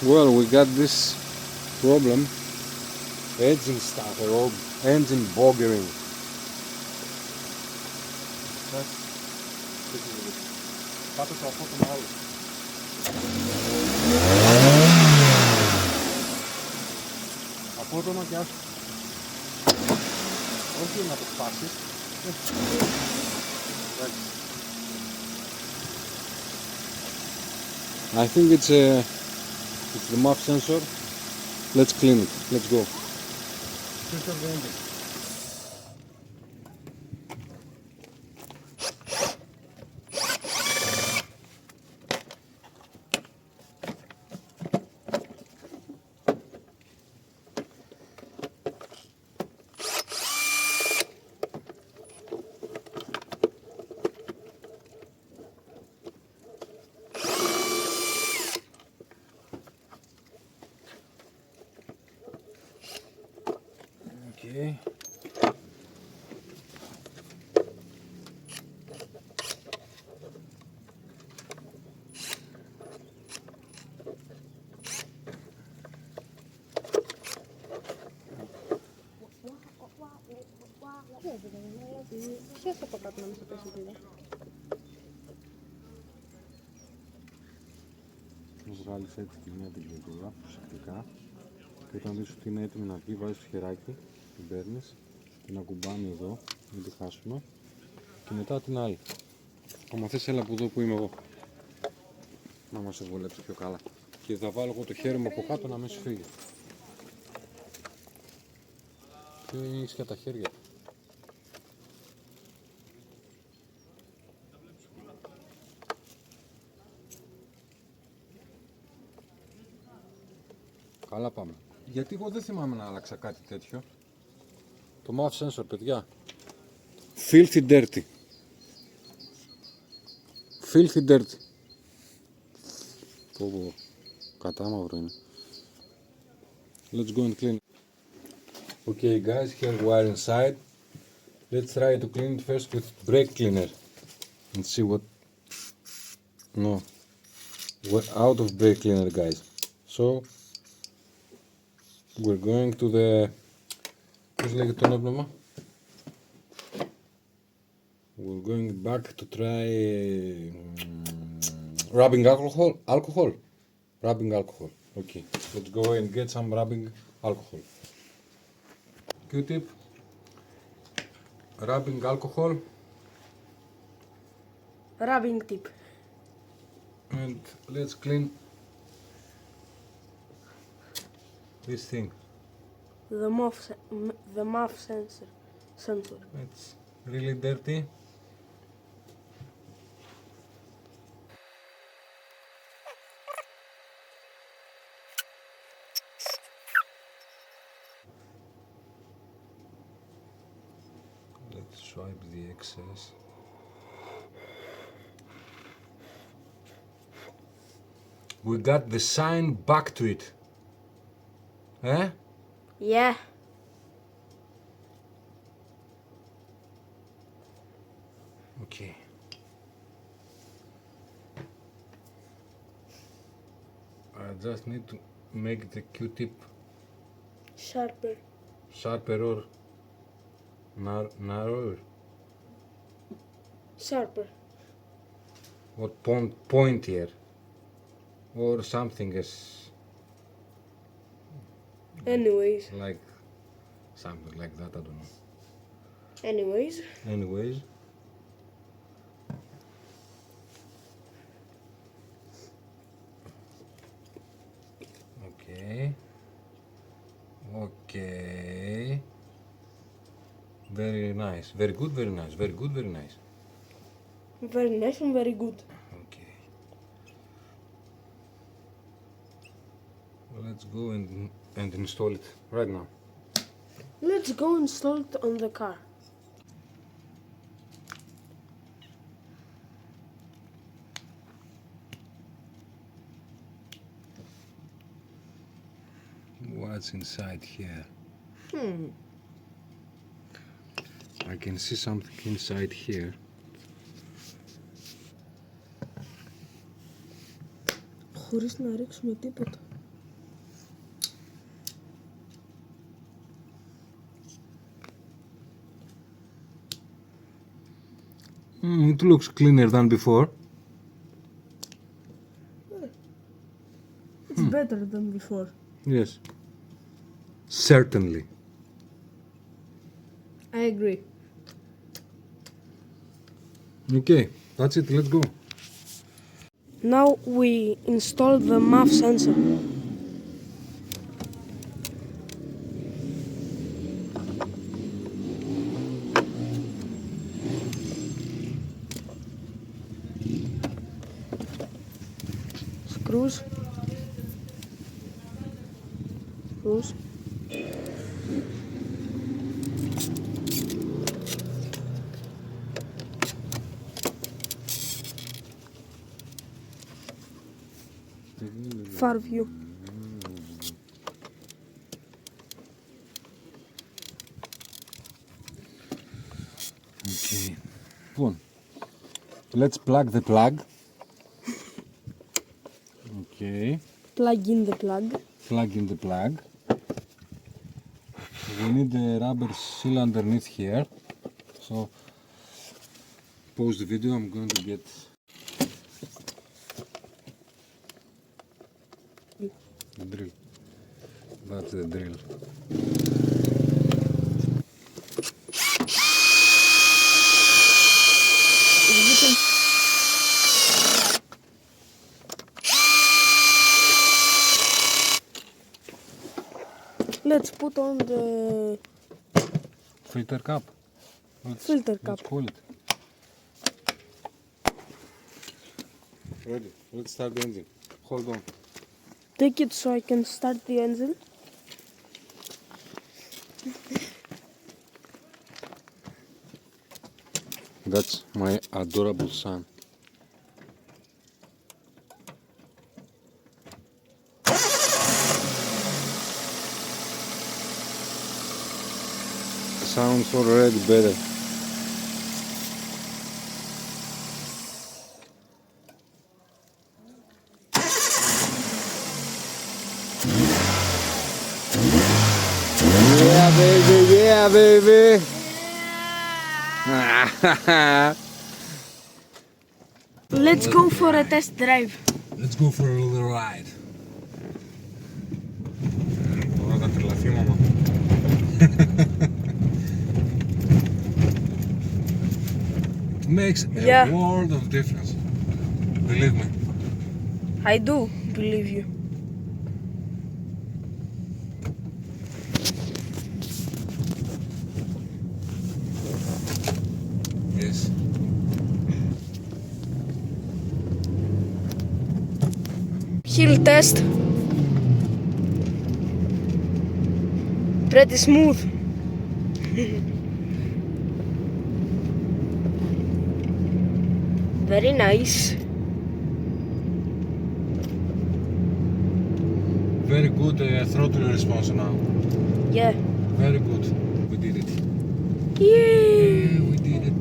Well, we got this problem. Engine stutter or engine boggering. Πάτε το απότομα άλλο. Απότομα και άσχο. Όχι να το σπάσεις. I think it's the MAF sensor. Let's clean it. Let's go. Okay. Ποιος από κάτω να μην σε πέσει πίδα. Να βγάλεις έτσι τη μία την κλειδούλα προσεκτικά και όταν δεις ότι είναι έτοιμη να βγει βάζεις το χεράκι, την παίρνεις, την ακουμπάνει εδώ, μην τη χάσουμε και μετά την άλλη. Άμα θες έλα από εδώ που είμαι εγώ, να μας βολέψει πιο καλά. Και θα βάλω εγώ το χέρι μου από κάτω να μην σου φύγει. Και ίσια τα χέρια. Καλά πάμε. Γιατί εγώ δεν θυμάμαι να άλλαξα κάτι τέτοιο. Το MAF sensor, παιδιά. Filthy dirty. Filthy dirty. Πω, κατάμαυρο είναι. Let's go and clean it. Okay guys, here we are inside. Let's try to clean it first with brake cleaner. And see what... No. We're out of brake cleaner, guys. So... We're going to the... Πώς λέγεται το ένοπλωμα? We're going back to try... rubbing alcohol? Rubbing alcohol. Okay. Let's go and get some rubbing alcohol. Q-tip. Rubbing alcohol. Rubbing tip. And let's clean this thing. The MAF sensor. It's really dirty. Let's swipe the excess. We got the sign back to it. Eh? Yeah. Okay. I just need to make the Q-tip sharper or narrower Sharper. or pointier or something as Anyways. like something like that, I don't know. Anyways. Okay. Very nice. Very good, very nice. Very good, very nice. Very nice and very good. Okay. Let's go and install it right now. Let's go install it on the car. What's inside here? I can see something inside here. Χωρίς να ρίξουμε τίποτα. It looks cleaner than before. It's better than before. Yes. Certainly. I agree. Okay, that's it. Let's go. Now we install the MAF sensor. Screws. Far view. Okay. Λοιπόν, let's plug the plug. Okay. Plug in the plug. Plug in the plug. We need the rubber seal underneath here. So pause the video. I'm going to get the drill. That's the drill. Let's put on the Filter cap. filter cap. Let's call it. Ready. Let's start the engine. Hold on. Take it so I can start the engine. That's my adorable son. Sounds already better. Yeah, baby, yeah, baby. Let's go for a test drive. Let's go for a little ride. Τώρα θα τρελαθεί, μάμα. It makes a world of difference. Believe me. I do believe you. Yes. Hill test. Pretty smooth. Very nice. Very good throttle response now. Yeah. Very good. We did it. Yay! Yeah, we did it.